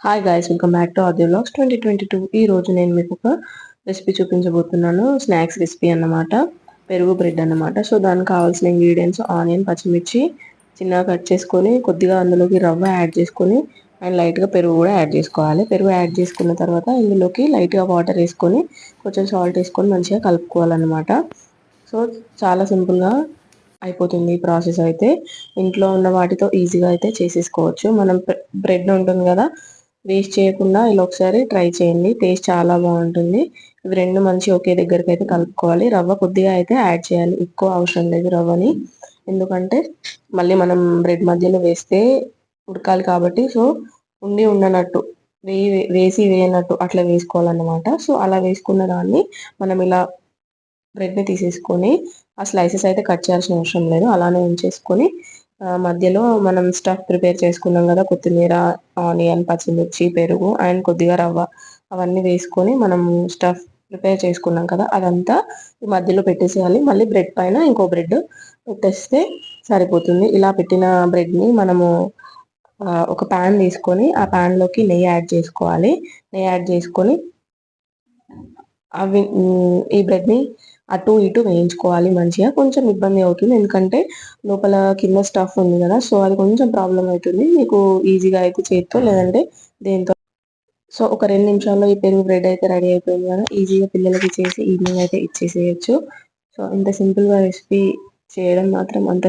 Hi guys, welcome back to ఆది vlogs 2022. ఈ రోజు నేను మీకు ఒక రెసిపీ చూపించబోతున్నాను. స్నాక్స్ రెసిపీ అన్నమాట. పెరుగు బ్రెడ్ అన్నమాట. సో దానికి కావాల్సిన ఇంగ్రీడియంట్స్ ఆనియన్, పచ్చిమిర్చి చిన్నగా కట్ చేసుకొని కొద్దిగా అందులోకి రవ్వ యాడ్ చేసుకొని అండ్ లైట్గా పెరుగు కూడా యాడ్ చేసుకోవాలి. పెరుగు యాడ్ చేసుకున్న తర్వాత ఇందులోకి లైట్గా వాటర్ వేసుకొని కొంచెం సాల్ట్ వేసుకొని మంచిగా కలుపుకోవాలన్నమాట. సో చాలా సింపుల్గా అయిపోతుంది ఈ ప్రాసెస్. అయితే ఇంట్లో ఉన్న వాటితో ఈజీగా అయితే చేసేసుకోవచ్చు. మనం బ్రెడ్ ఉంటుంది కదా, వేస్ట్ చేయకుండా ఇలా ఒకసారి ట్రై చేయండి. టేస్ట్ చాలా బాగుంటుంది. ఇవి రెండు మంచి ఒకే దగ్గరికి అయితే కలుపుకోవాలి. రవ్వ కొద్దిగా అయితే యాడ్ చేయాలి, ఎక్కువ అవసరం లేదు రవ్వని. ఎందుకంటే మళ్ళీ మనం బ్రెడ్ మధ్యలో వేస్తే ఉడకాలి కాబట్టి. సో ఉండనట్టు వేసి వేయనట్టు అట్లా వేసుకోవాలన్నమాట. సో అలా వేసుకున్న దాన్ని మనం ఇలా బ్రెడ్ని తీసేసుకొని ఆ స్లైసెస్ అయితే కట్ చేయాల్సిన అవసరం లేదు, అలానే ఉంచేసుకొని మధ్యలో మనం స్టఫ్ ప్రిపేర్ చేసుకున్నాం కదా, కొత్తిమీర, ఆనియన్, పచ్చిమిర్చి, పెరుగు అండ్ కొద్దిగా రవ్వ అవన్నీ వేసుకొని మనం స్టఫ్ ప్రిపేర్ చేసుకున్నాం కదా, అదంతా ఈ మధ్యలో పెట్టేసేయాలి. మళ్ళీ బ్రెడ్ పైన ఇంకో బ్రెడ్ పెట్టేస్తే సరిపోతుంది. ఇలా పెట్టిన బ్రెడ్ని మనము ఒక ప్యాన్ తీసుకొని ఆ ప్యాన్లోకి నెయ్యి యాడ్ చేసుకోవాలి. నెయ్యి యాడ్ చేసుకొని అవి ఈ బ్రెడ్ని అటు ఇటు వేయించుకోవాలి మంచిగా. కొంచెం ఇబ్బంది అవుతుంది ఎందుకంటే లోపల కింద స్టఫ్ ఉంది కదా, సో అది కొంచెం ప్రాబ్లం అవుతుంది. మీకు ఈజీగా అయితే చేతితో లేదంటే దేంతో. సో ఒక 2 నిమిషాల్లో ఈ పెరుగు బ్రెడ్ అయితే రెడీ అయిపోయింది కదా, ఈజీగా పిల్లలకి చేసి ఈవినింగ్ అయితే ఇచ్చేసేయచ్చు. సో ఇంత సింపుల్గా రెసిపీ చేయడం మాత్రం అంత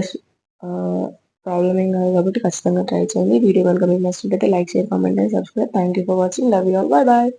ప్రాబ్లం ఏం కాదు కాబట్టి ఖచ్చితంగా ట్రై చేయండి. వీడియో కనుక మీకు నచ్చినట్లయితే like, share, comment and subscribe. Thank you for watching. Love you all. Bye bye.